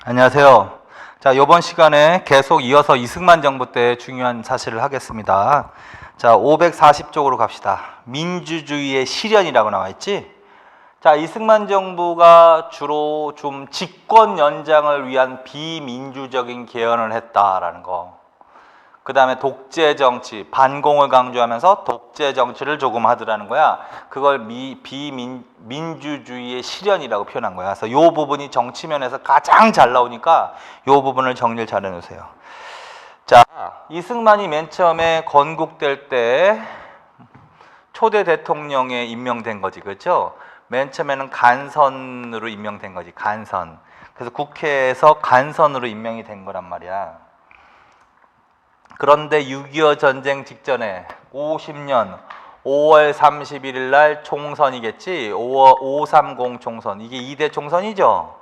안녕하세요. 자, 이번 시간에 계속 이어서 이승만 정부 때 중요한 사실을 하겠습니다. 자, 540쪽으로 갑시다. 민주주의의 실현이라고 나와 있지? 자, 이승만 정부가 주로 좀 집권 연장을 위한 비민주적인 개헌을 했다라는 거. 그 다음에 독재 정치, 반공을 강조하면서 독재 정치를 조금 하더라는 거야. 그걸 민주주의의 실현이라고 표현한 거야. 그래서 이 부분이 정치면에서 가장 잘 나오니까 이 부분을 정리를 잘 해놓으세요. 자, 이승만이 맨 처음에 건국될 때 초대 대통령에 임명된 거지, 그렇죠? 맨 처음에는 간선으로 임명된 거지, 간선. 그래서 국회에서 간선으로 임명이 된 거란 말이야. 그런데 6.25 전쟁 직전에 50년 5월 31일 날 총선이겠지. 530 총선. 이게 2대 총선이죠.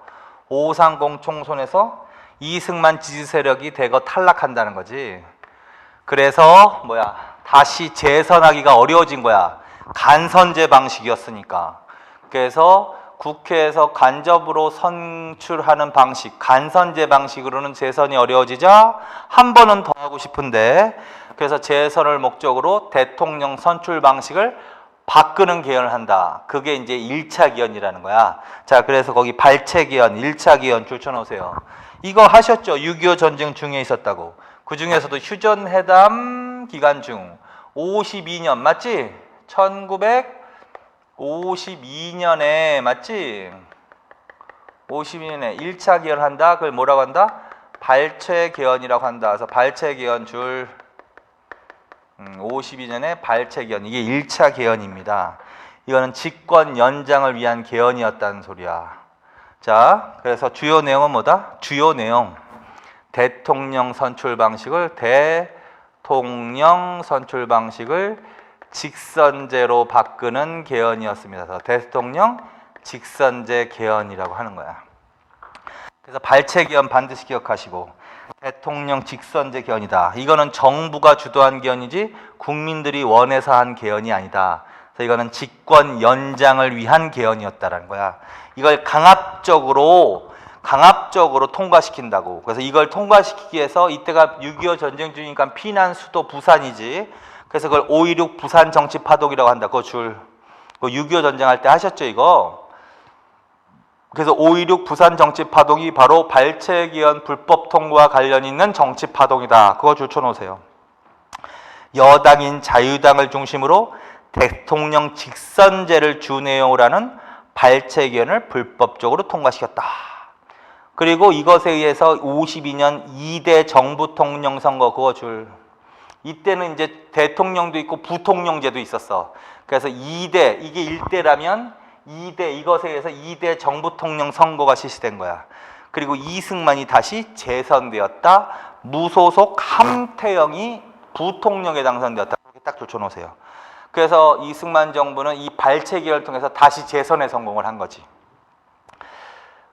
530 총선에서 이승만 지지 세력이 대거 탈락한다는 거지. 그래서 다시 재선하기가 어려워진 거야. 간선제 방식이었으니까. 그래서 국회에서 간접으로 선출하는 방식, 간선제 방식으로는 재선이 어려워지자 한 번은 더 하고 싶은데, 그래서 재선을 목적으로 대통령 선출 방식을 바꾸는 개헌을 한다. 그게 이제 1차 개헌이라는 거야. 자, 그래서 거기 발췌 개헌, 1차 개헌 줄쳐놓으세요. 이거 하셨죠? 6.25 전쟁 중에 있었다고. 그 중에서도 휴전회담 기간 중 52년 맞지? 1952년에 맞지? 52년에 1차 개헌한다. 그걸 뭐라고 한다? 발췌 개헌이라고 한다. 그래서 발췌 개헌 줄 52년에 발췌 개헌. 이게 1차 개헌입니다. 이거는 집권 연장을 위한 개헌이었다는 소리야. 자, 그래서 주요 내용은 뭐다? 주요 내용. 대통령 선출 방식을 직선제로 바꾸는 개헌이었습니다. 그래서 대통령 직선제 개헌이라고 하는 거야. 그래서 발췌 개헌 반드시 기억하시고, 대통령 직선제 개헌이다. 이거는 정부가 주도한 개헌이지 국민들이 원해서 한 개헌이 아니다. 그래서 이거는 집권 연장을 위한 개헌이었다라는 거야. 이걸 강압적으로 통과시킨다고. 그래서 이걸 통과시키기 위해서, 이때가 6.25 전쟁 중이니까 피난 수도 부산이지. 그래서 그걸 5.16 부산 정치 파동이라고 한다. 그거 6.25 전쟁할 때 하셨죠, 이거? 그래서 5.16 부산 정치 파동이 바로 발췌 개헌 불법 통과와 관련 있는 정치 파동이다. 그거 줄쳐놓으세요. 여당인 자유당을 중심으로 대통령 직선제를 주 내용으로 하는 발췌 개헌을 불법적으로 통과시켰다. 그리고 이것에 의해서 52년 2대 정부통령 선거 그거 이때는 이제 대통령도 있고 부통령제도 있었어. 그래서 2대, 이게 1대라면 2대, 이것에 의해서 2대 정부통령 선거가 실시된 거야. 그리고 이승만이 다시 재선되었다. 무소속 함태영이 부통령에 당선되었다. 이렇게 딱 줄쳐놓으세요. 그래서 이승만 정부는 이 발췌 개헌을 통해서 다시 재선에 성공을 한 거지.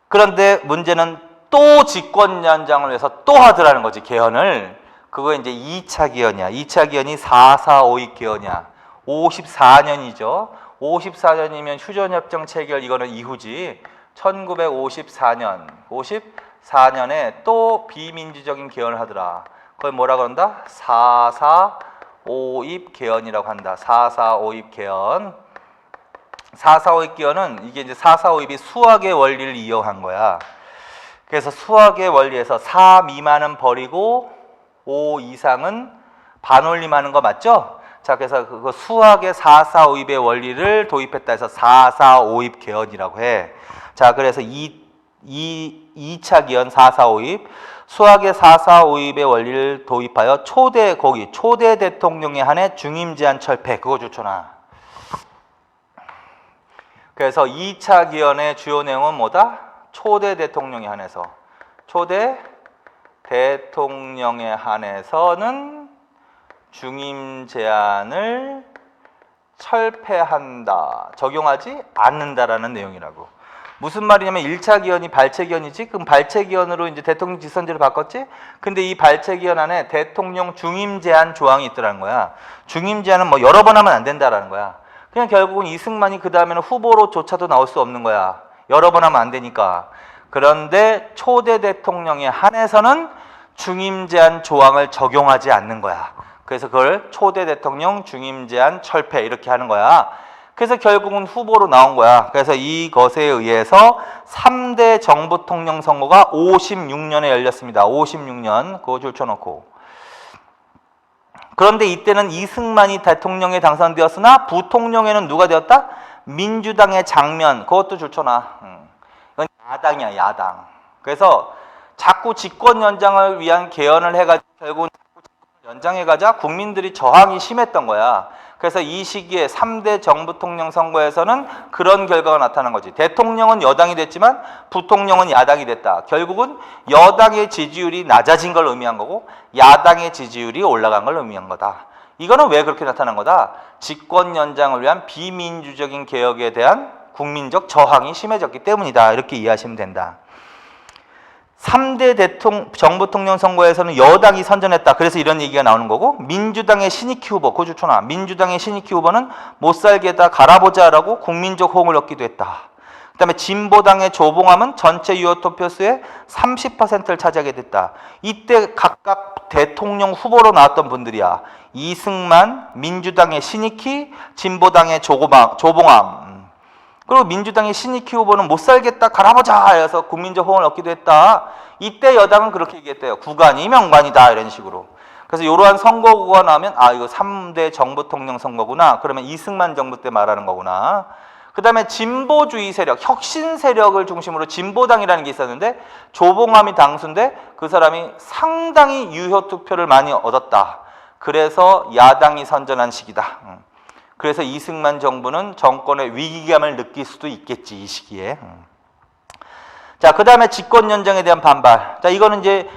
그런데 문제는 또 집권 연장을 위해서 또 하더라는 거지, 개헌을. 그거 이제 2차 개헌이야. 2차 개헌이 4.4.5.2 개헌이야. 54년이죠. 54년이면 휴전협정 체결, 이거는 이후지. 1954년에 또 비민주적인 개헌을 하더라. 그걸 뭐라 그런다? 4.4.5.2 개헌이라고 한다. 4.4.5.2 개헌. 4.4.5.2 개헌은 이게 이제 4.4.5.2이 수학의 원리를 이용한 거야. 그래서 수학의 원리에서 4 미만은 버리고 5 이상은 반올림하는 거 맞죠? 자, 그래서 그거 수학의 4.4.5.2의 원리를 도입했다 해서 4.4.5.2 개헌이라고 해. 자, 그래서 2차 개헌 4.4.5.2 수학의 4.4.5.2의 원리를 도입하여 초대 대통령에 한해 중임 제한 철폐, 그거 좋잖아. 그래서 2차 개헌의 주요 내용은 뭐다? 초대 대통령에 한해서. 초대 대통령에 한해서는 중임 제한을 철폐한다. 적용하지 않는다라는 내용이라고. 무슨 말이냐면 1차 개헌이 발췌 개헌이지. 그럼 발췌 개헌으로 이제 대통령 직선제를 바꿨지. 근데 이 발췌 개헌 안에 대통령 중임 제한 조항이 있더라는 거야. 중임 제한은 뭐 여러 번 하면 안 된다라는 거야. 그냥 결국은 이승만이 그 다음에는 후보로조차도 나올 수 없는 거야. 여러 번 하면 안 되니까. 그런데 초대 대통령에 한해서는 중임 제한 조항을 적용하지 않는 거야. 그래서 그걸 초대 대통령 중임 제한 철폐 이렇게 하는 거야. 그래서 결국은 후보로 나온 거야. 그래서 이것에 의해서 3대 정부통령 선거가 56년에 열렸습니다. 56년 그거 줄쳐놓고. 그런데 이때는 이승만이 대통령에 당선되었으나 부통령에는 누가 되었다? 민주당의 장면. 그것도 줄쳐놔. 이건 야당이야, 야당. 그래서 자꾸 집권 연장을 위한 개헌을 해가지고 결국은 연장해가자 국민들이 저항이 심했던 거야. 그래서 이 시기에 3대 정부통령 선거에서는 그런 결과가 나타난 거지. 대통령은 여당이 됐지만 부통령은 야당이 됐다. 결국은 여당의 지지율이 낮아진 걸 의미한 거고 야당의 지지율이 올라간 걸 의미한 거다. 이거는 왜 그렇게 나타난 거다? 집권 연장을 위한 비민주적인 개혁에 대한 국민적 저항이 심해졌기 때문이다. 이렇게 이해하시면 된다. 3대 정부통령 선거에서는 여당이 선전했다. 그래서 이런 얘기가 나오는 거고 민주당의 신익희 후보, 그거 좋잖아. 민주당의 신익희 후보는 못살게다 갈아보자라고 국민적 호응을 얻기도 했다. 그 다음에 진보당의 조봉암은 전체 유효 투표수의 30%를 차지하게 됐다. 이때 각각 대통령 후보로 나왔던 분들이야. 이승만, 민주당의 신익희, 진보당의 조봉암. 그리고 민주당의 신익희 후보는 못 살겠다 갈아보자 해서 국민적 호응을 얻기도 했다. 이때 여당은 그렇게 얘기했대요. 구간이 명관이다 이런 식으로. 그래서 이러한 선거구가 나오면 아 이거 3대 정부통령 선거구나. 그러면 이승만 정부 때 말하는 거구나. 그 다음에 진보주의 세력, 혁신 세력을 중심으로 진보당이라는 게 있었는데 조봉암이 당수인데 그 사람이 상당히 유효 투표를 많이 얻었다. 그래서 야당이 선전한 시기다. 그래서 이승만 정부는 정권의 위기감을 느낄 수도 있겠지, 이 시기에. 자, 그 다음에 집권 연장에 대한 반발. 자, 이거는 이제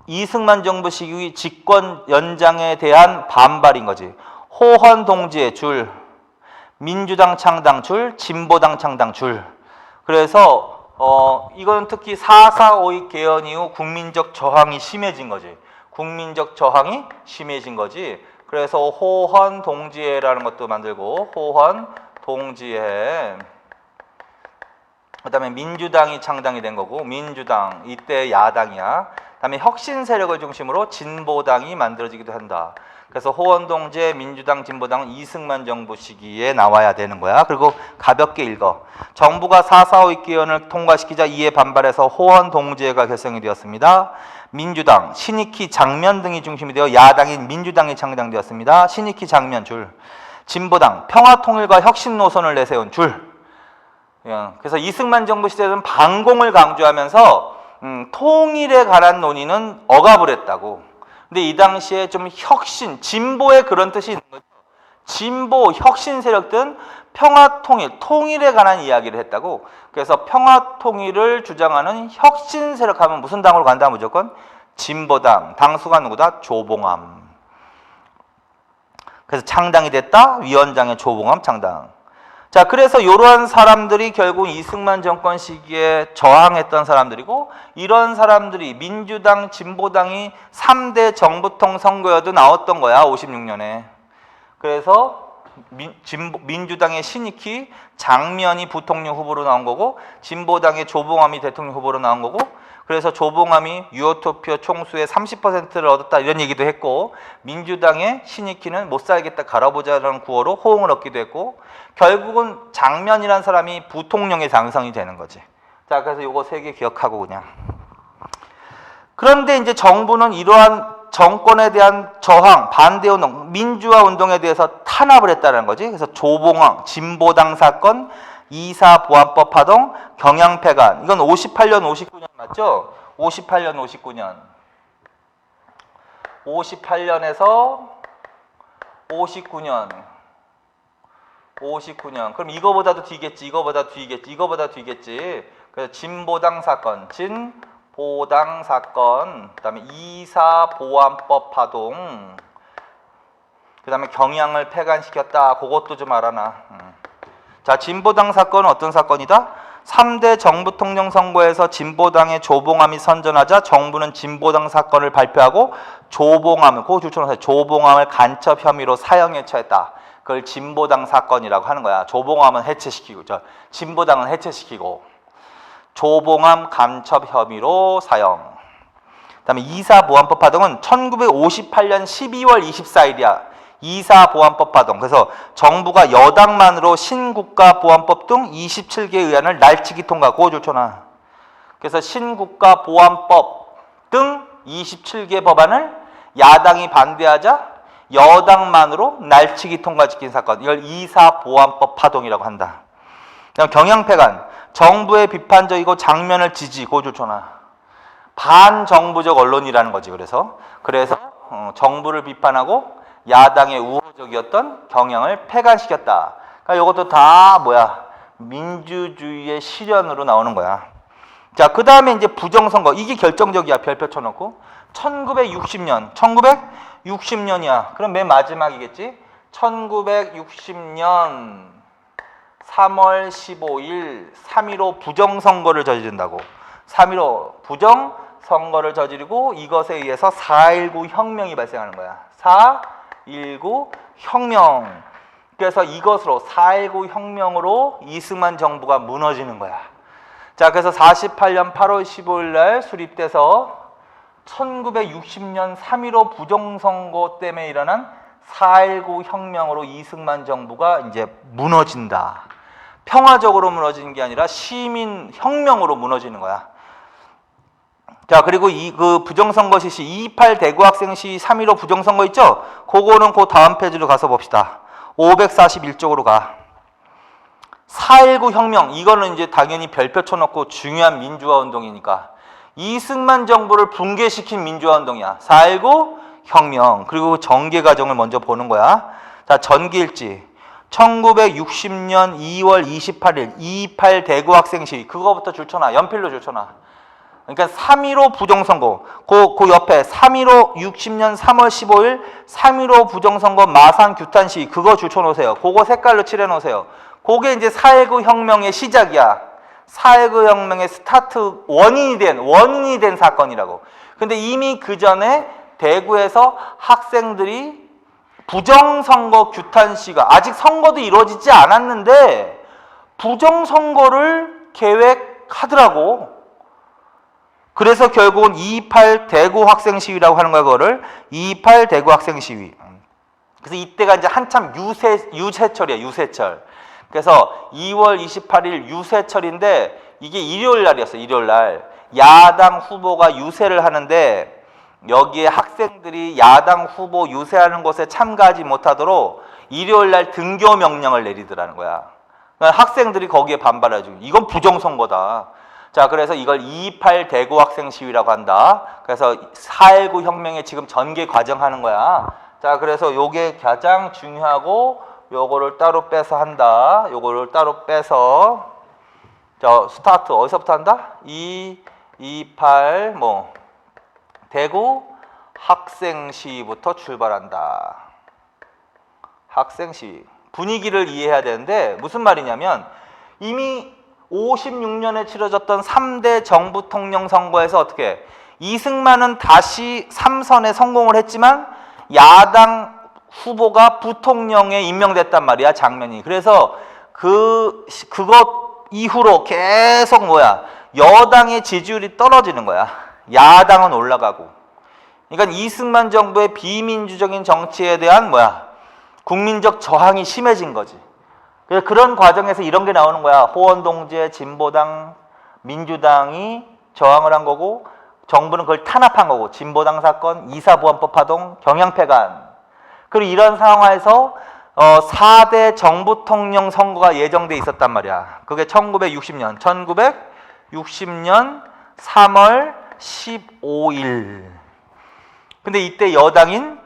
이승만 정부 시기 집권 연장에 대한 반발인 거지. 호헌 동지의 줄, 민주당 창당 줄, 진보당 창당 줄. 그래서 이거는 특히 4.4.5 개헌 이후 국민적 저항이 심해진 거지. 국민적 저항이 심해진 거지. 그래서 호헌 동지회라는 것도 만들고 호헌 동지회. 그다음에 민주당이 창당이 된 거고 민주당 이때 야당이야. 그다음에 혁신 세력을 중심으로 진보당이 만들어지기도 한다. 그래서 호헌 동지회, 민주당, 진보당은 이승만 정부 시기에 나와야 되는 거야. 그리고 가볍게 읽어. 정부가 4.4.5 개헌을 통과시키자 이에 반발해서 호헌 동지회가 결성이 되었습니다. 민주당, 신익희, 장면 등이 중심이 되어 야당인 민주당이 창당되었습니다. 신익희, 장면 줄. 진보당, 평화통일과 혁신 노선을 내세운 줄. 그래서 이승만 정부 시대에는 반공을 강조하면서 통일에 관한 논의는 억압을 했다고. 근데 이 당시에 좀 혁신, 진보의 그런 뜻이 있는 거죠. 진보, 혁신 세력들은 평화통일, 통일에 관한 이야기를 했다고. 그래서 평화통일을 주장하는 혁신 세력 하면 무슨 당으로 간다 무조건? 진보당. 당수가 누구다? 조봉암. 그래서 창당이 됐다. 위원장의 조봉암 창당. 자, 그래서 이러한 사람들이 결국 이승만 정권 시기에 저항했던 사람들이고 이런 사람들이 민주당, 진보당이 3대 정부통 선거에도 나왔던 거야. 56년에. 그래서 민주당의 신익희, 장면이 부통령 후보로 나온 거고 진보당의 조봉암이 대통령 후보로 나온 거고 그래서 조봉암이 유효투표 총수의 30%를 얻었다 이런 얘기도 했고 민주당의 신익희는 못 살겠다 갈아보자라는 구호로 호응을 얻기도 했고 결국은 장면이라는 사람이 부통령에 당선이 되는 거지. 자, 그래서 요거 세 개 기억하고 그냥. 그런데 이제 정부는 이러한 정권에 대한 저항, 반대 운동, 민주화 운동에 대해서 탄압을 했다는 거지. 그래서 조봉암, 진보당 사건, 2.4 보안법 파동, 경양폐간. 이건 58년, 59년 맞죠? 58년, 59년. 58년에서 59년. 59년. 그럼 이거보다도 뒤겠지, 이거보다 뒤겠지, 이거보다 뒤겠지. 그래서 진보당 사건, 진보당 사건, 그 다음에 2.4 보안법 파동, 그 다음에 경향을 폐간시켰다. 그것도 좀 알아놔. 자, 진보당 사건은 어떤 사건이다? 3대 정부통령 선거에서 진보당의 조봉암이 선전하자 정부는 진보당 사건을 발표하고 조봉암을, 그거 줄쳐놓으세요. 조봉암을 간첩 혐의로 사형에 처했다. 그걸 진보당 사건이라고 하는 거야. 조봉암은 해체시키고, 진보당은 해체시키고. 조봉암 간첩 혐의로 사형. 그다음에 이사보안법 파동은 1958년 12월 24일이야. 이사보안법 파동. 그래서 정부가 여당만으로 신국가보안법 등 27개 의안을 날치기 통과. 그거 좋잖아. 그래서 신국가보안법 등 27개 법안을 야당이 반대하자 여당만으로 날치기 통과시킨 사건. 이걸 이사보안법 파동이라고 한다. 그다음 경향폐간. 정부의 비판적이고 장면을 지지. 그거 좋잖아. 반정부적 언론이라는 거지. 그래서 정부를 비판하고 야당의 우호적이었던 경향을 폐간시켰다. 그러니까 이것도 다 뭐야? 민주주의의 실현으로 나오는 거야. 자, 그 다음에 이제 부정선거. 이게 결정적이야. 별표 쳐놓고. 1960년이야. 그럼 맨 마지막이겠지? 1960년 3월 15일 3.15 부정선거를 저지른다고. 3.15 부정선거를 저지르고 이것에 의해서 4.19 혁명이 발생하는 거야. 4.19 혁명. 그래서 이것으로 4.19 혁명으로 이승만 정부가 무너지는 거야. 자, 그래서 48년 8월 15일 날 수립돼서 1960년 3.15 부정선거 때문에 일어난 4.19 혁명으로 이승만 정부가 이제 무너진다. 평화적으로 무너지는 게 아니라 시민 혁명으로 무너지는 거야. 자, 그리고 그 부정선거 실시 228 대구 학생 시위 3.15 부정선거 있죠? 그거는 그 다음 페이지로 가서 봅시다. 541쪽으로 가. 4.19 혁명, 이거는 이제 당연히 별표 쳐놓고 중요한 민주화 운동이니까 이승만 정부를 붕괴시킨 민주화 운동이야. 4.19 혁명. 그리고 전개 과정을 먼저 보는 거야. 자, 전기일지 1960년 2월 28일 228 대구 학생 시위. 그거부터 줄쳐놔. 연필로 줄쳐놔. 그러니까 3.15 부정선거, 그 옆에 3.15 60년 3월 15일 3.15 부정선거 마산 규탄 시위, 그거 줄쳐놓으세요. 그거 색깔로 칠해놓으세요. 그게 이제 4.19 혁명의 시작이야. 4.19 혁명의 스타트 원인이 된 사건이라고. 근데 이미 그 전에 대구에서 학생들이 부정선거 규탄 시위가, 아직 선거도 이루어지지 않았는데 부정선거를 계획하더라고. 그래서 결국은 228 대구 학생 시위라고 하는 거야. 그거를 228 대구 학생 시위. 그래서 이때가 이제 한참 유세철이야. 유세철. 그래서 2월 28일 유세철인데 이게 일요일 날이었어. 일요일 날 야당 후보가 유세를 하는데 여기에 학생들이 야당 후보 유세하는 곳에 참가하지 못하도록 일요일 날 등교 명령을 내리더라는 거야. 그러니까 학생들이 거기에 반발해주고 이건 부정선거다. 자, 그래서 이걸 228 대구 학생 시위라고 한다. 그래서 4.19 혁명의 지금 전개 과정하는 거야. 자, 그래서 요게 가장 중요하고 요거를 따로 빼서 한다. 요거를 따로 빼서 자, 스타트 어디서부터 한다? 228 대구 학생 시위부터 출발한다. 학생 시위. 분위기를 이해해야 되는데 무슨 말이냐면 이미 56년에 치러졌던 3대 정부 통령 선거에서 어떻게 이승만은 다시 3선에 성공을 했지만 야당 후보가 부통령에 임명됐단 말이야. 장면이. 그래서 그것 이후로 계속 여당의 지지율이 떨어지는 거야. 야당은 올라가고. 그러니까 이승만 정부의 비민주적인 정치에 대한 국민적 저항이 심해진 거지. 그런 과정에서 이런 게 나오는 거야. 호원동제, 진보당, 민주당이 저항을 한 거고 정부는 그걸 탄압한 거고. 진보당 사건, 이사보안법 파동, 경향폐간. 그리고 이런 상황에서 4대 정부 통령 선거가 예정돼 있었단 말이야. 그게 1960년 3월 15일. 근데 이때 여당인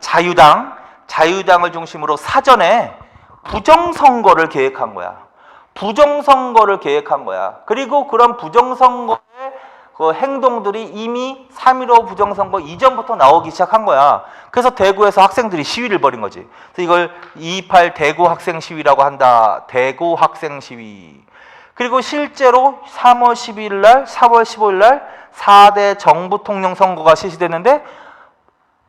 자유당을 중심으로 사전에 부정선거를 계획한 거야. 부정선거를 계획한 거야. 그리고 그런 부정선거의 그 행동들이 이미 3.15 부정선거 이전부터 나오기 시작한 거야. 그래서 대구에서 학생들이 시위를 벌인 거지. 그래서 이걸 228 대구 학생 시위라고 한다. 대구 학생 시위. 그리고 실제로 3월 12일 날, 4월 15일 날 4대 정부 통령 선거가 실시됐는데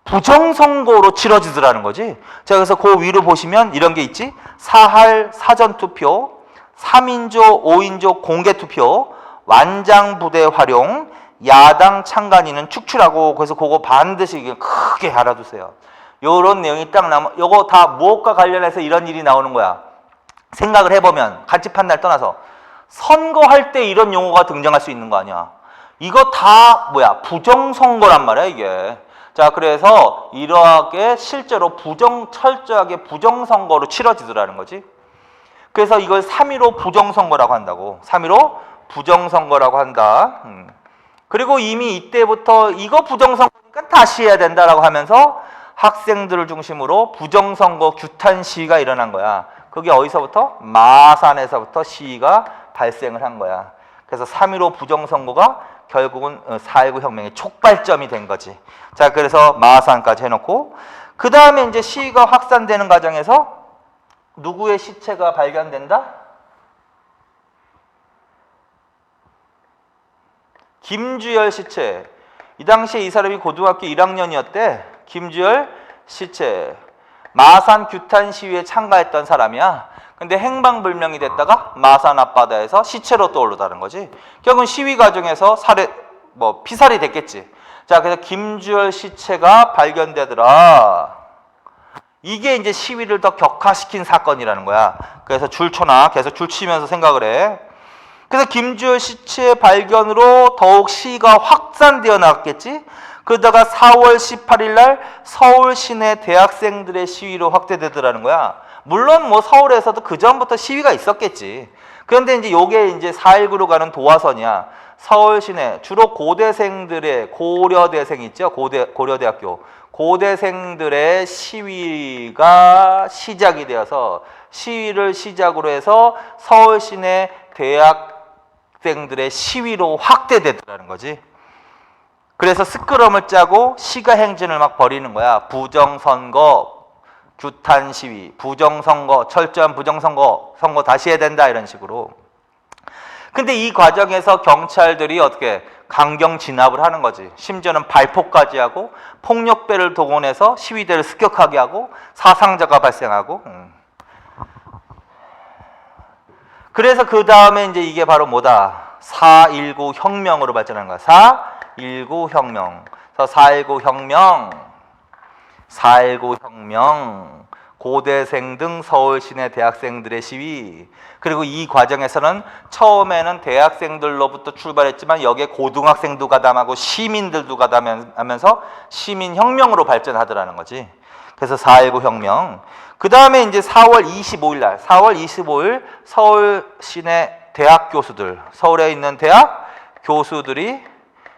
부정선거로 치러지더라는 거지. 자, 그래서 그 위로 보시면 이런 게 있지. 사할 사전투표, 3인조, 5인조 공개투표, 완장부대 활용, 야당 창간인은 축출하고, 그래서 그거 반드시 크게 알아두세요. 요런 내용이 딱 나오면 요거 다 무엇과 관련해서 이런 일이 나오는 거야. 생각을 해보면 같이 판단을 떠나서 선거할 때 이런 용어가 등장할 수 있는 거 아니야. 이거 다 뭐야? 부정선거란 말이야 이게. 자, 그래서 이러하게 실제로 철저하게 부정선거로 치러지더라는 거지. 그래서 이걸 3.15 부정선거라고 한다고. 3.15 부정선거라고 한다. 그리고 이미 이때부터 이거 부정선거니까 다시 해야 된다라고 하면서 학생들을 중심으로 부정선거 규탄 시위가 일어난 거야. 그게 어디서부터? 마산에서부터 시위가 발생을 한 거야. 그래서 3.15 부정선거가 결국은 4.19 혁명의 촉발점이 된 거지. 자, 그래서 마산까지 해놓고 그 다음에 이제 시위가 확산되는 과정에서 누구의 시체가 발견된다? 김주열 시체. 이 당시에 이 사람이 고등학교 1학년이었대. 김주열 시체. 마산 규탄 시위에 참가했던 사람이야. 근데 행방불명이 됐다가 마산 앞바다에서 시체로 떠오르다는 거지. 결국은 시위 과정에서 피살이 됐겠지. 자, 그래서 김주열 시체가 발견되더라. 이게 이제 시위를 더 격화시킨 사건이라는 거야. 그래서 줄쳐나 계속 줄치면서 생각을 해. 그래서 김주열 시체 발견으로 더욱 시위가 확산되어 나갔겠지. 그러다가 4월 18일 날 서울 시내 대학생들의 시위로 확대되더라는 거야. 물론 뭐 서울에서도 그 전부터 시위가 있었겠지. 그런데 이제 요게 이제 4.19로 가는 도화선이야. 서울 시내 주로 고대생들의 고려대생 있죠? 고려대학교 고대생들의 시위가 시작이 되어서 시위를 시작으로 해서 서울 시내 대학생들의 시위로 확대되더라는 거지. 그래서 스크럼을 짜고 시가 행진을 막 벌이는 거야. 부정선거, 규탄 시위, 부정선거, 철저한 부정선거, 선거 다시 해야 된다 이런 식으로. 근데 이 과정에서 경찰들이 어떻게 강경 진압을 하는 거지. 심지어는 발포까지 하고 폭력배를 동원해서 시위대를 습격하게 하고 사상자가 발생하고. 그래서 그 다음에 이제 이게 바로 뭐다? 4.19 혁명으로 발전한 거야. 4.19 혁명. 그래서 4.19 혁명, 4.19 혁명, 고대생 등 서울 시내 대학생들의 시위. 그리고 이 과정에서는 처음에는 대학생들로부터 출발했지만 여기에 고등학생도 가담하고 시민들도 가담하면서 시민혁명으로 발전하더라는 거지. 그래서 4.19 혁명. 그 다음에 이제 4월 25일 날, 4월 25일 서울 시내 대학 교수들, 서울에 있는 대학 교수들이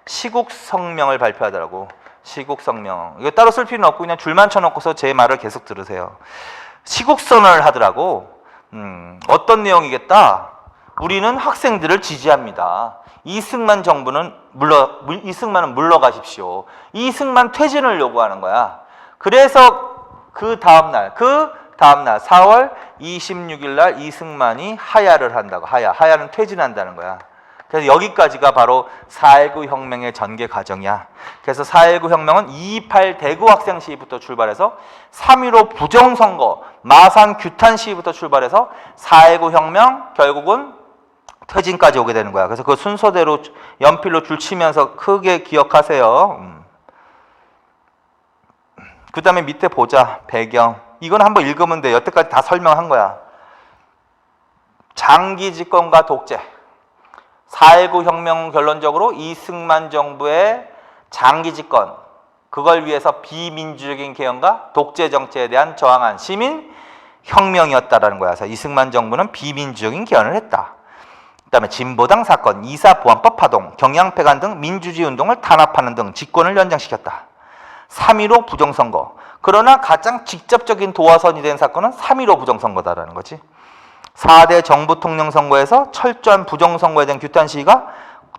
시국성명을 발표하더라고. 시국성명. 이거 따로 쓸 필요는 없고 그냥 줄만 쳐놓고서 제 말을 계속 들으세요. 시국선언을 하더라고. 어떤 내용이겠다? 우리는 학생들을 지지합니다. 이승만 정부는 이승만은 물러가십시오. 이승만 퇴진을 요구하는 거야. 그래서 그 다음날 4월 26일 날 이승만이 하야를 한다고. 하야는 퇴진한다는 거야. 그래서 여기까지가 바로 4.19 혁명의 전개 과정이야. 그래서 4.19 혁명은 2.28 대구 학생 시위부터 출발해서 3.15 부정선거, 마산 규탄 시위부터 출발해서 4.19 혁명, 결국은 퇴진까지 오게 되는 거야. 그래서 그 순서대로 연필로 줄치면서 크게 기억하세요. 그 다음에 밑에 보자. 배경. 이건 한번 읽으면 돼. 여태까지 다 설명한 거야. 장기 집권과 독재. 4.19 혁명은 결론적으로 이승만 정부의 장기 집권, 그걸 위해서 비민주적인 개헌과 독재 정치에 대한 저항한 시민 혁명이었다라는 거야. 그래서 이승만 정부는 비민주적인 개헌을 했다. 그다음에 진보당 사건, 이사보안법 파동, 경양폐간 등 민주주의 운동을 탄압하는 등 집권을 연장시켰다. 3.15 부정선거. 그러나 가장 직접적인 도화선이 된 사건은 3.15 부정선거다라는 거지. 4대 정부 통령 선거에서 철저한 부정선거에 대한 규탄 시위가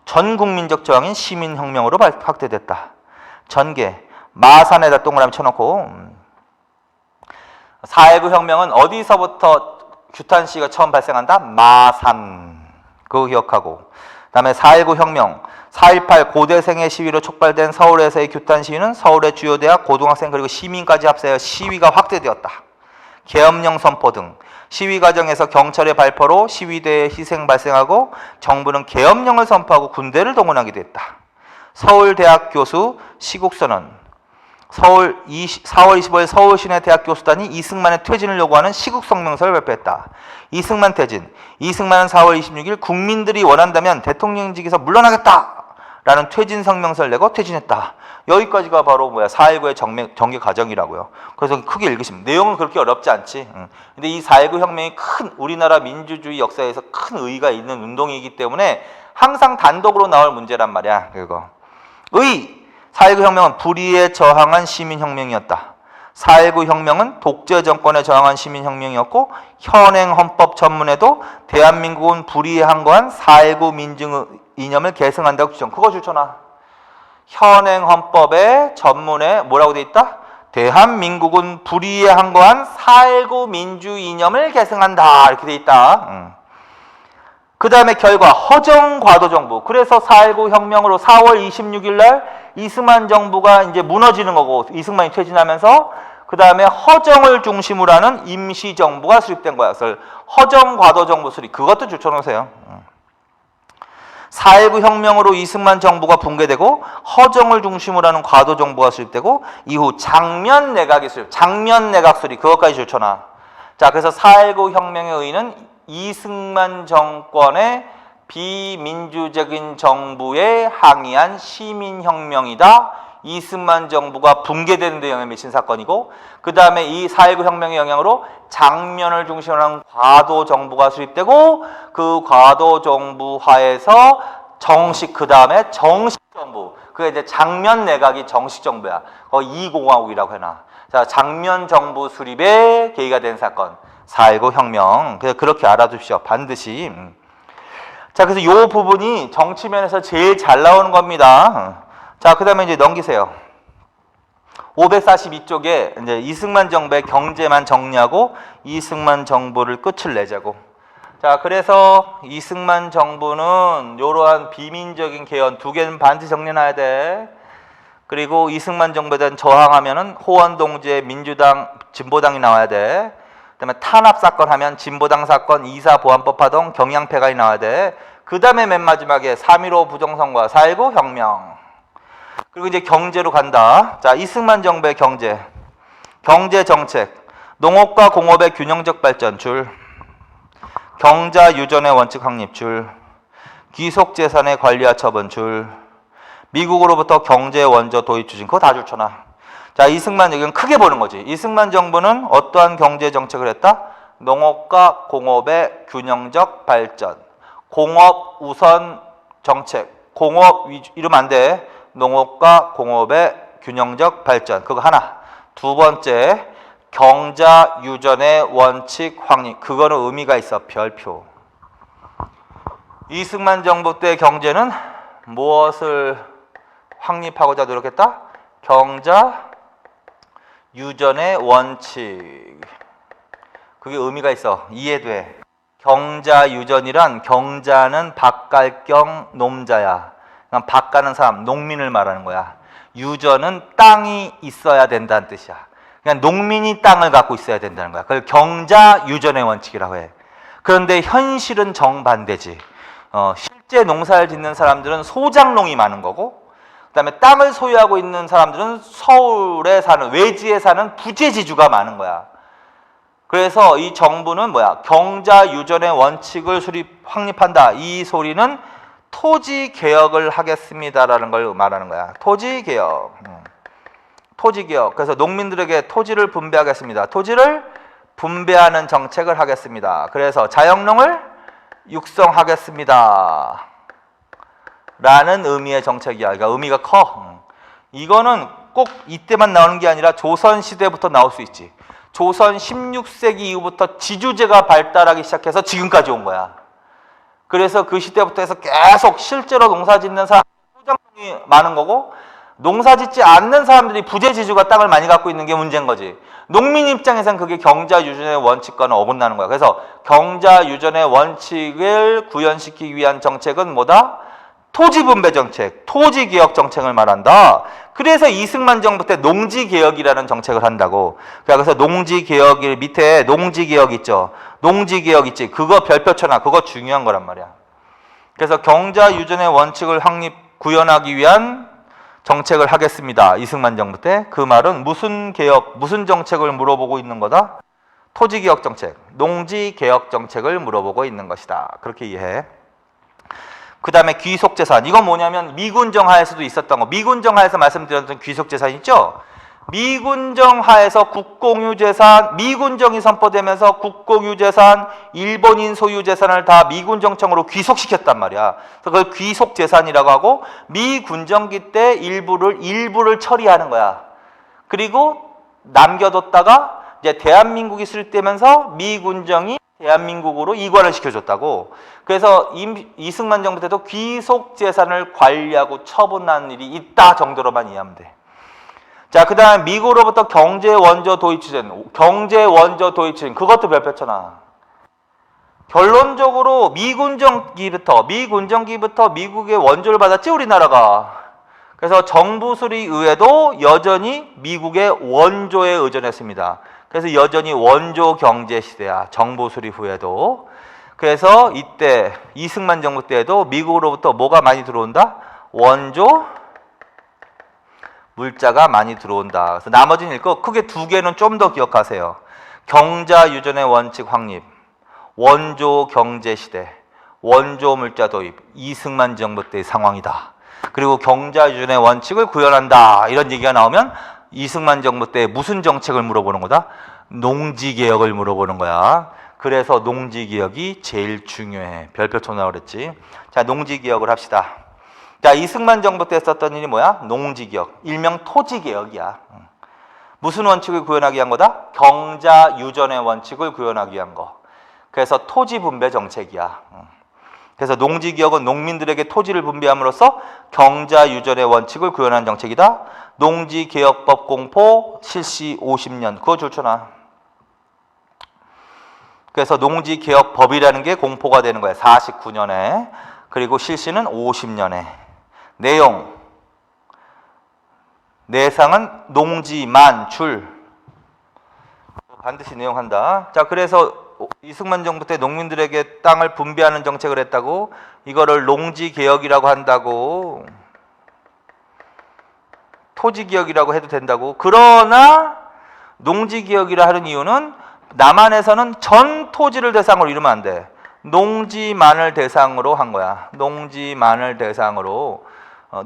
전 국민적 저항인 시민혁명으로 확대됐다. 전개, 마산에다 동그라미 쳐놓고 4.19 혁명은 어디서부터 규탄 시위가 처음 발생한다? 마산. 그거 기억하고. 그 다음에 4.19 혁명, 4.18 고대생의 시위로 촉발된 서울에서의 규탄 시위는 서울의 주요 대학, 고등학생 그리고 시민까지 합세하여 시위가 확대되었다. 계엄령 선포 등 시위 과정에서 경찰의 발포로 시위대에 희생 발생하고 정부는 계엄령을 선포하고 군대를 동원하게 됐다. 서울대학 교수 시국선언. 4월 25일 서울시내대학 교수단이 이승만의 퇴진을 요구하는 시국성명서를 발표했다. 이승만 퇴진. 이승만은 4월 26일 국민들이 원한다면 대통령직에서 물러나겠다! 라는 퇴진 성명서를 내고 퇴진했다. 여기까지가 바로 4.19의 정계 과정이라고요. 그래서 크게 읽으시면 내용은 그렇게 어렵지 않지. 근데 이 4.19 혁명이 큰 우리나라 민주주의 역사에서 큰 의의가 있는 운동이기 때문에 항상 단독으로 나올 문제란 말이야. 그거. 4.19 혁명은 불의에 저항한 시민혁명이었다. 4.19 혁명은 독재 정권에 저항한 시민혁명이었고 현행 헌법 전문에도 대한민국은 불의에 항거한 4.19 민중 이념을 계승한다고 주장. 그거 좋잖아. 현행 헌법의 전문에 뭐라고 돼 있다? 대한민국은 불의에 항거한 4.19 민주 이념을 계승한다. 이렇게 돼 있다. 그 다음에 결과 허정 과도 정부. 그래서 4.19 혁명으로 4월 26일 날 이승만 정부가 이제 무너지는 거고 이승만이 퇴진하면서 그 다음에 허정을 중심으로 하는 임시 정부가 수립된 거야. 그래서 허정 과도 정부 수립. 그것도 줄쳐놓으세요. 4.19 혁명으로 이승만 정부가 붕괴되고 허정을 중심으로 하는 과도 정부가 수립되고 이후 장면 내각이 수립. 장면 내각 수립. 그것까지 줄쳐놔. 자, 그래서 4.19 혁명의 의의는 이승만 정권의 비민주적인 정부에 항의한 시민혁명이다. 이승만 정부가 붕괴되는 데 영향을 미친 사건이고 그 다음에 이 4.19 혁명의 영향으로 장면을 중심으로 하는 과도 정부가 수립되고 그 과도 정부 하에서 정식 그 다음에 정식 정부 그게 이제 장면 내각이 정식 정부야. 2공화국이라고 해놔. 자, 장면 정부 수립에 계기가 된 사건 4.19 혁명. 그렇게 알아두십시오. 반드시. 자, 그래서 이 부분이 정치면에서 제일 잘 나오는 겁니다. 자, 그 다음에 이제 넘기세요. 542쪽에 이제 이승만 정부의 경제만 정리하고 이승만 정부를 끝을 내자고. 자, 그래서 이승만 정부는 이러한 비민적인 개헌 두 개는 반드시 정리해놔야 돼. 그리고 이승만 정부에 대한 저항하면은 호원동지의 민주당, 진보당이 나와야 돼. 그다음에 탄압 사건 하면 진보당 사건, 이사보안법 파동, 경양폐가이 나와야 돼. 그 다음에 맨 마지막에 3.15 부정선거, 4.19 혁명. 그리고 이제 경제로 간다. 자, 이승만 정부의 경제 정책, 농업과 공업의 균형적 발전 줄, 경자 유전의 원칙 확립 줄, 귀속 재산의 관리와 처분 줄, 미국으로부터 경제 원조 도입 추진. 그거 다 줄쳐놔. 자, 이승만 여기는 크게 보는 거지. 이승만 정부는 어떠한 경제 정책을 했다? 농업과 공업의 균형적 발전. 공업 우선 정책. 공업 위주 이러면 안 돼. 농업과 공업의 균형적 발전. 그거 하나. 두 번째, 경자 유전의 원칙 확립. 그거는 의미가 있어. 별표. 이승만 정부 때 경제는 무엇을 확립하고자 노력했다? 경자 유전의 원칙. 그게 의미가 있어. 이해돼. 경자 유전이란 경자는 밭갈경 놈자야. 그냥 밭 가는 사람, 농민을 말하는 거야. 유전은 땅이 있어야 된다는 뜻이야. 그냥 농민이 땅을 갖고 있어야 된다는 거야. 그걸 경자 유전의 원칙이라고 해. 그런데 현실은 정반대지. 실제 농사를 짓는 사람들은 소작농이 많은 거고 그 다음에 땅을 소유하고 있는 사람들은 서울에 사는 외지에 사는 부재지주가 많은 거야. 그래서 이 정부는 경자 유전의 원칙을 확립한다. 이 소리는 토지 개혁을 하겠습니다라는 걸 말하는 거야. 토지 개혁. 토지 개혁. 그래서 농민들에게 토지를 분배하겠습니다. 토지를 분배하는 정책을 하겠습니다. 그래서 자영농을 육성하겠습니다. 라는 의미의 정책이야. 그러니까 의미가 커. 이거는 꼭 이때만 나오는 게 아니라 조선시대부터 나올 수 있지. 조선 16세기 이후부터 지주제가 발달하기 시작해서 지금까지 온 거야. 그래서 그 시대부터 해서 계속 실제로 농사 짓는 사람이 소작농이 많은 거고 농사 짓지 않는 사람들이 부재지주가 땅을 많이 갖고 있는 게 문제인 거지. 농민 입장에서는 그게 경자 유전의 원칙과는 어긋나는 거야. 그래서 경자 유전의 원칙을 구현시키기 위한 정책은 뭐다? 토지 분배 정책, 토지 개혁 정책을 말한다. 그래서 이승만 정부 때 농지개혁이라는 정책을 한다고. 그래서 농지개혁 밑에 농지개혁 있죠. 농지개혁 있지. 그거 별표 쳐놔. 그거 중요한 거란 말이야. 그래서 경자 유전의 원칙을 구현하기 위한 정책을 하겠습니다. 이승만 정부 때. 그 말은 무슨 개혁, 무슨 정책을 물어보고 있는 거다? 토지개혁 정책, 농지개혁 정책을 물어보고 있는 것이다. 그렇게 이해해. 그 다음에 귀속재산. 이건 뭐냐면 미군정 하에서도 있었던 거. 미군정 하에서 말씀드렸던 귀속재산 있죠? 미군정 하에서 국공유재산, 미군정이 선포되면서 국공유재산, 일본인 소유재산을 다 미군정청으로 귀속시켰단 말이야. 그래서 그걸 귀속재산이라고 하고 미군정기 때 일부를 처리하는 거야. 그리고 남겨뒀다가 이제 대한민국이 수립되면서 미군정이 대한민국으로 이관을 시켜줬다고. 그래서 이승만 정부 때도 귀속재산을 관리하고 처분하는 일이 있다 정도로만 이해하면 돼. 자, 그 다음 미국으로부터 경제원조 도입추진. 경제원조 도입추진. 그것도 별표 쳐놔. 결론적으로 미군정기부터 미국의 원조를 받았지 우리나라가. 그래서 정부 수립 이후에도 여전히 미국의 원조에 의존했습니다. 그래서 여전히 원조 경제 시대야. 정부 수립 후에도. 그래서 이때 이승만 정부 때에도 미국으로부터 뭐가 많이 들어온다? 원조 물자가 많이 들어온다. 그래서 나머지는 읽고 크게 두 개는 좀 더 기억하세요. 경자 유전의 원칙 확립, 원조 경제 시대, 원조 물자 도입, 이승만 정부 때의 상황이다. 그리고 경자 유전의 원칙을 구현한다. 이런 얘기가 나오면 이승만 정부 때 무슨 정책을 물어보는 거다? 농지개혁을 물어보는 거야. 그래서 농지개혁이 제일 중요해. 별표 쳐나오라 그랬지. 자, 농지개혁을 합시다. 자, 이승만 정부 때 썼던 일이 뭐야? 농지개혁. 일명 토지개혁이야. 무슨 원칙을 구현하기 위한 거다? 경자 유전의 원칙을 구현하기 위한 거. 그래서 토지 분배 정책이야. 그래서 농지개혁은 농민들에게 토지를 분배함으로써 경자 유전의 원칙을 구현한 정책이다. 농지개혁법 공포 실시 50년. 그거 줄쳐놔. 그래서 농지개혁법이라는 게 공포가 되는 거야. 49년에. 그리고 실시는 50년에. 내용. 내상은 농지만 줄. 반드시 내용한다. 자, 그래서 이승만 정부 때 농민들에게 땅을 분배하는 정책을 했다고. 이거를 농지개혁이라고 한다고. 토지개혁이라고 해도 된다고. 그러나 농지개혁이라 하는 이유는 남한에서는 전 토지를 대상으로 이루면 안 돼. 농지만을 대상으로 한 거야. 농지만을 대상으로.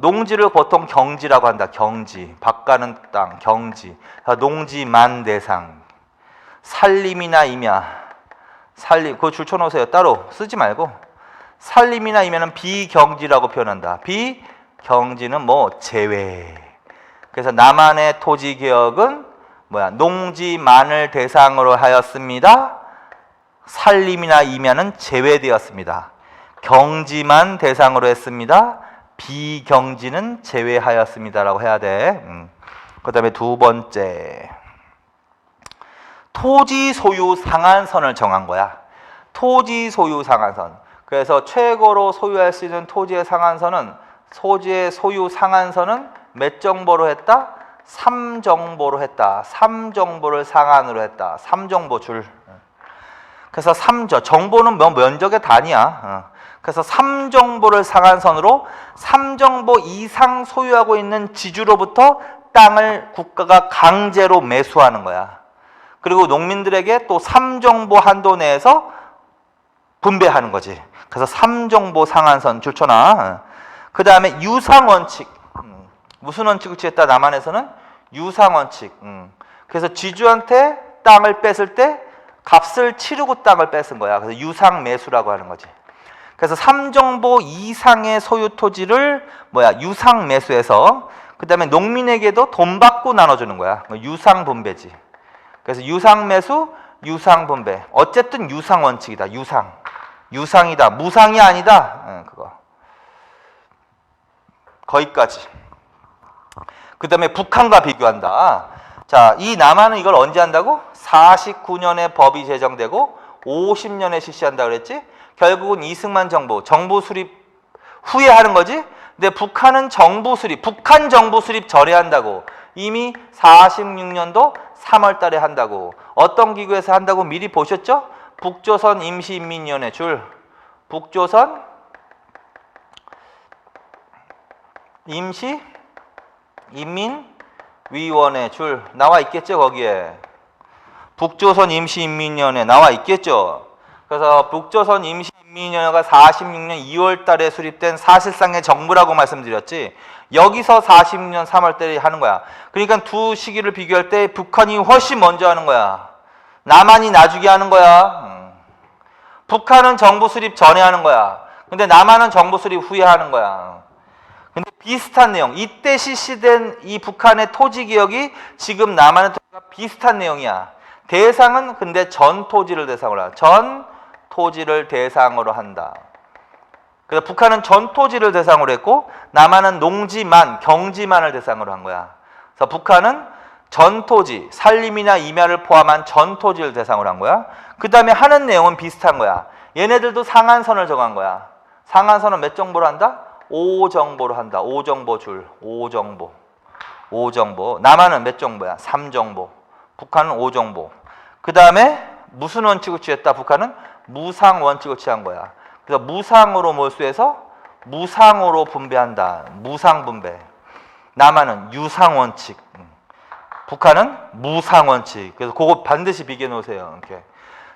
농지를 보통 경지라고 한다. 경지. 밭가는 땅, 경지. 농지만 대상. 산림이나 임야. 산림, 그거 줄쳐놓으세요. 따로 쓰지 말고. 산림이나 임야는 비경지라고 표현한다. 비경지는 뭐 제외. 그래서 남한의 토지 개혁은 뭐야? 농지만을 대상으로 하였습니다. 산림이나 임야는 제외되었습니다. 경지만 대상으로 했습니다. 비경지는 제외하였습니다라고 해야 돼. 그 다음에 두 번째. 토지 소유 상한선을 정한 거야. 토지 소유 상한선. 그래서 최고로 소유할 수 있는 토지의 상한선은 토지의 소유 상한선은 몇 정보로 했다? 3정보로 했다. 3정보를 상한으로 했다. 3정보 줄. 그래서 3저 정보는 면적의 단위야. 그래서 3정보를 상한선으로 3정보 이상 소유하고 있는 지주로부터 땅을 국가가 강제로 매수하는 거야. 그리고 농민들에게 또 3정보 한도 내에서 분배하는 거지. 그래서 3정보 상한선 줄쳐놔. 그 다음에 유상원칙. 무슨 원칙을 취했다? 남한에서는 유상원칙. 그래서 지주한테 땅을 뺐을 때 값을 치르고 땅을 뺏은 거야. 그래서 유상매수라고 하는 거지. 그래서 3정보 이상의 소유 토지를 유상매수해서 그 다음에 농민에게도 돈 받고 나눠주는 거야. 유상분배지. 그래서 유상매수, 유상분배. 어쨌든 유상원칙이다. 유상이다. 무상이 아니다. 그거. 거기까지. 그 다음에 북한과 비교한다. 자, 이 남한은 이걸 언제 한다고? 49년에 법이 제정되고 50년에 실시한다 그랬지? 결국은 이승만 정부 수립 후에 하는 거지? 근데 북한은 정부 수립, 북한 정부 수립 전에 한다고. 이미 46년도 3월 달에 한다고. 어떤 기구에서 한다고 미리 보셨죠? 북조선 임시인민위원회 줄. 북조선 임시인민위원회 줄 나와 있겠죠, 거기에. 북조선 임시인민위원회 나와 있겠죠. 그래서 북조선 임시인민위원회가 46년 2월 달에 수립된 사실상의 정부라고 말씀드렸지. 여기서 46년 3월 달에 하는 거야. 그러니까 두 시기를 비교할 때 북한이 훨씬 먼저 하는 거야. 남한이 나중에 하는 거야. 북한은 정부 수립 전에 하는 거야. 근데 남한은 정부 수립 후에 하는 거야. 근데 비슷한 내용, 이때 실시된 이 북한의 토지개혁이 지금 남한의 토지가 비슷한 내용이야. 대상은 근데 전 토지를 대상으로 한다. 전 토지를 대상으로 한다. 그래서 북한은 전 토지를 대상으로 했고 남한은 농지만, 경지만을 대상으로 한 거야. 그래서 북한은 전 토지, 산림이나 임야를 포함한 전 토지를 대상으로 한 거야. 그 다음에 하는 내용은 비슷한 거야. 얘네들도 상한선을 정한 거야. 상한선은 몇 정보로 한다? 5정보로 한다. 5정보 줄, 5정보. 5정보. 남한은 몇 정보야? 3정보. 북한은 5정보. 그 다음에 무슨 원칙을 취했다? 북한은 무상 원칙을 취한 거야. 그래서 무상으로 몰수해서 무상으로 분배한다. 무상 분배. 남한은 유상 원칙. 북한은 무상 원칙. 그래서 그거 반드시 비교해 놓으세요. 이렇게.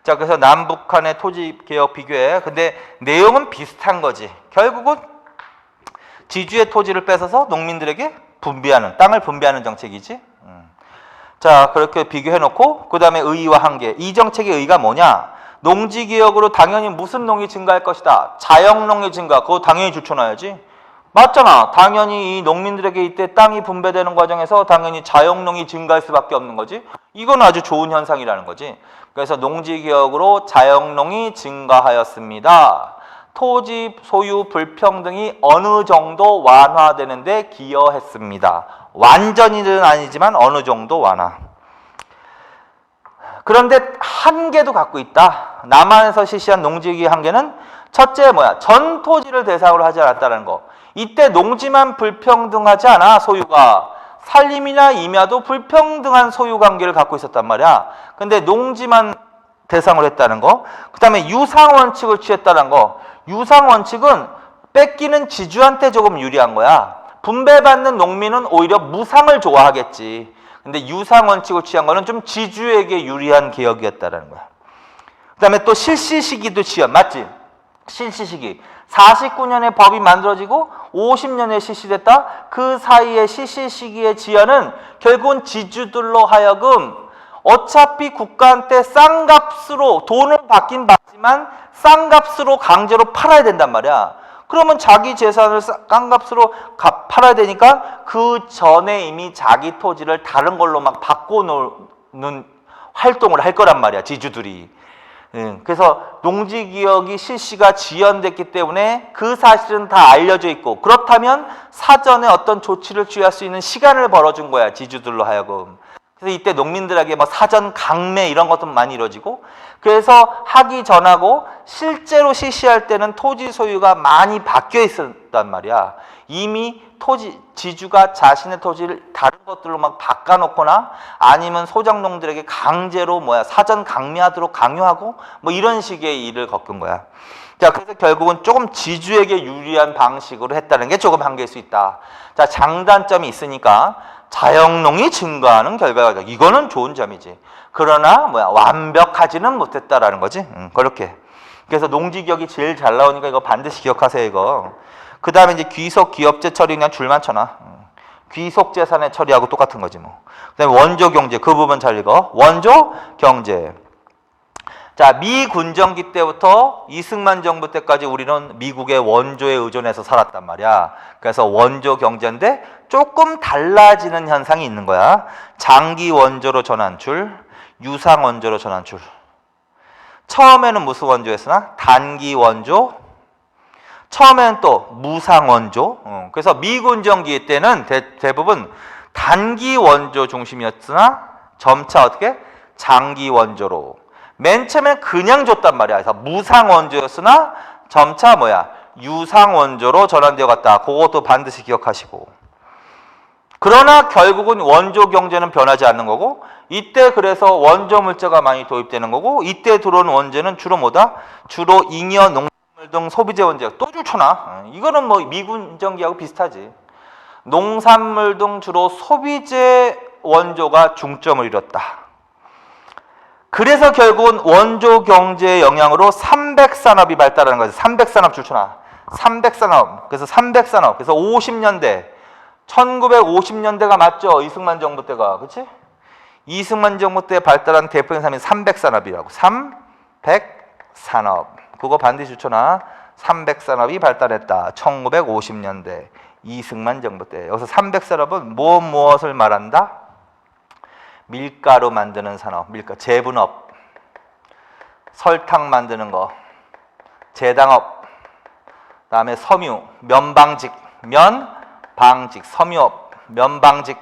자, 그래서 남북한의 토지 개혁 비교해. 근데 내용은 비슷한 거지. 결국은 지주의 토지를 뺏어서 농민들에게 분배하는, 땅을 분배하는 정책이지. 자, 그렇게 비교해 놓고 그 다음에 의의와 한계. 이 정책의 의의가 뭐냐? 농지개혁으로 당연히 무슨 농이 증가할 것이다. 자영농의 증가. 그거 당연히 줄쳐놔야지. 맞잖아. 당연히 이 농민들에게 이때 땅이 분배되는 과정에서 당연히 자영농이 증가할 수밖에 없는 거지. 이건 아주 좋은 현상이라는 거지. 그래서 농지개혁으로 자영농이 증가하였습니다. 토지 소유 불평등이 어느 정도 완화되는데 기여했습니다. 완전히는 아니지만 어느 정도 완화. 그런데 한계도 갖고 있다. 남한에서 실시한 농지개혁 한계는 첫째 뭐야? 전 토지를 대상으로 하지 않았다는 거. 이때 농지만 불평등하지 않아, 소유가. 산림이나 임야도 불평등한 소유 관계를 갖고 있었단 말이야. 근데 농지만 대상으로 했다는 거. 그 다음에 유상 원칙을 취했다는 거. 유상 원칙은 뺏기는 지주한테 조금 유리한 거야. 분배받는 농민은 오히려 무상을 좋아하겠지. 근데 유상 원칙을 취한 거는 좀 지주에게 유리한 개혁이었다는 거야. 그 다음에 또 실시 시기도 지연, 맞지? 실시 시기. 49년에 법이 만들어지고 50년에 실시됐다. 그 사이에 실시 시기의 지연은 결국은 지주들로 하여금 어차피 국가한테 싼 값으로 돈을 받긴 받지만 싼 값으로 강제로 팔아야 된단 말이야. 그러면 자기 재산을 싼 값으로 팔아야 되니까 그 전에 이미 자기 토지를 다른 걸로 막 바꿔놓는 활동을 할 거란 말이야, 지주들이. 그래서 농지개혁이 실시가 지연됐기 때문에 그 사실은 다 알려져 있고, 그렇다면 사전에 어떤 조치를 취할 수 있는 시간을 벌어준 거야, 지주들로 하여금. 그래서 이때 농민들에게 뭐 사전 강매 이런 것도 많이 이루어지고, 그래서 하기 전하고 실제로 실시할 때는 토지 소유가 많이 바뀌어 있었단 말이야. 이미 지주가 자신의 토지를 다른 것들로 막 바꿔놓거나 아니면 소작농들에게 강제로 사전 강매하도록 강요하고 뭐 이런 식의 일을 겪은 거야. 자, 그래서 결국은 조금 지주에게 유리한 방식으로 했다는 게 조금 한계일 수 있다. 자, 장단점이 있으니까 자영농이 증가하는 결과가, 이거는 좋은 점이지. 그러나 완벽하지는 못했다라는 거지. 그렇게. 그래서 농지개혁이 제일 잘 나오니까 이거 반드시 기억하세요, 이거. 그 다음에 이제 귀속 기업재 처리 그냥 줄만 쳐놔. 귀속 재산의 처리하고 똑같은 거지 뭐. 그 다음에 원조 경제, 그 부분 잘 읽어. 원조 경제. 자, 미군정기 때부터 이승만 정부 때까지 우리는 미국의 원조에 의존해서 살았단 말이야. 그래서 원조 경제인데 조금 달라지는 현상이 있는 거야. 장기 원조로 전환출, 유상 원조로 전환출. 처음에는 무슨 원조였으나 단기 원조, 처음에는 또 무상 원조. 그래서 미군정기 때는 대부분 단기 원조 중심이었으나 점차 어떻게 장기 원조로. 맨 처음에 그냥 줬단 말이야. 그래서 무상 원조였으나 점차 유상 원조로 전환되어 갔다. 그것도 반드시 기억하시고. 그러나 결국은 원조 경제는 변하지 않는 거고, 이때 그래서 원조 물자가 많이 도입되는 거고, 이때 들어온 원재는 주로 뭐다? 주로 잉여, 농산물 등 소비재 원재. 또 좋잖아. 이거는 뭐 미군 전기하고 비슷하지. 농산물 등 주로 소비재 원조가 중점을 이뤘다. 그래서 결국은 원조 경제의 영향으로 300산업이 발달하는 거지. 300산업 줄쳐나. 300산업. 그래서 300산업. 그래서 50년대. 1950년대가 맞죠? 이승만 정부 때가. 그렇지? 이승만 정부 때 발달한 대표적인 산업이 300산업이라고. 300산업. 그거 반드시 줄쳐나. 300산업이 발달했다. 1950년대. 이승만 정부 때. 여기서 300산업은 무엇을 말한다? 밀가루 만드는 산업, 제분업, 설탕 만드는 거, 제당업, 그다음에 섬유, 면방직, 섬유업, 면방직.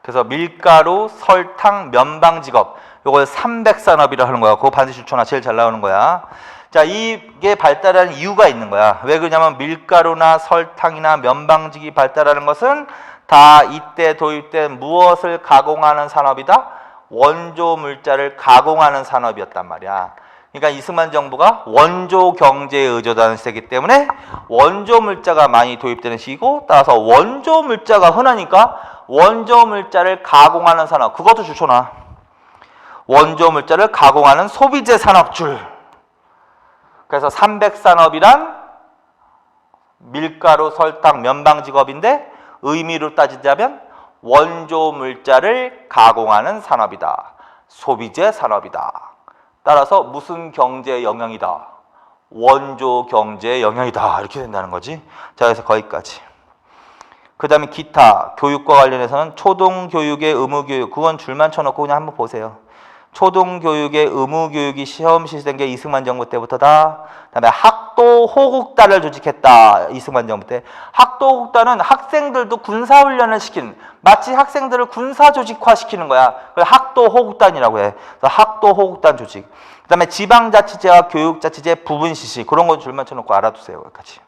그래서 밀가루, 설탕, 면방직업. 요걸 300산업이라 하는 거야. 그거 반드시 줄쳐놔. 제일 잘 나오는 거야. 자, 이게 발달하는 이유가 있는 거야. 왜 그러냐면 밀가루나 설탕이나 면방직이 발달하는 것은 다 이때 도입된 무엇을 가공하는 산업이다? 원조 물자를 가공하는 산업이었단 말이야. 그러니까 이승만 정부가 원조 경제에 의존하는 시대이기 때문에 원조 물자가 많이 도입되는 시기고, 따라서 원조 물자가 흔하니까 원조 물자를 가공하는 산업, 그것도 줄쳐놔. 원조 물자를 가공하는 소비재 산업줄. 그래서 300산업이란 밀가루, 설탕, 면방직업인데 의미로 따지자면 원조 물자를 가공하는 산업이다. 소비재 산업이다. 따라서 무슨 경제의 영향이다? 원조 경제의 영향이다. 이렇게 된다는 거지. 자, 그래서 거기까지. 그 다음에 기타, 교육과 관련해서는 초등교육의 의무교육, 그건 줄만 쳐놓고 그냥 한번 보세요. 초등교육의 의무교육이 시험 실시된 게 이승만 정부 때부터다. 그다음에 학도 호국단을 조직했다. 이승만 정부 때. 학도 호국단은 학생들도 군사훈련을 시키는, 마치 학생들을 군사조직화시키는 거야. 그래서 학도 호국단이라고 해. 그래서 학도 호국단 조직. 그다음에 지방자치제와 교육자치제 부분 실시, 그런 거 줄만 쳐놓고 알아두세요. 여기까지.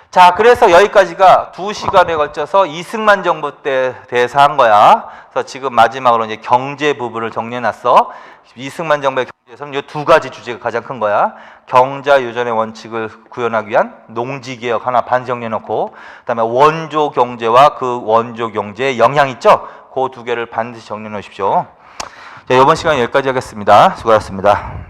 자, 그래서 여기까지가 2시간에 걸쳐서 이승만 정부 때 대해서 한 거야. 그래서 지금 마지막으로 이제 경제 부분을 정리해놨어. 이승만 정부의 경제에서는 이 두 가지 주제가 가장 큰 거야. 경자 유전의 원칙을 구현하기 위한 농지개혁 하나 반 정리해놓고, 그다음에 원조 경제와 그 원조 경제의 영향 있죠? 그 두 개를 반드시 정리해 놓으십시오. 자, 이번 시간 여기까지 하겠습니다. 수고하셨습니다.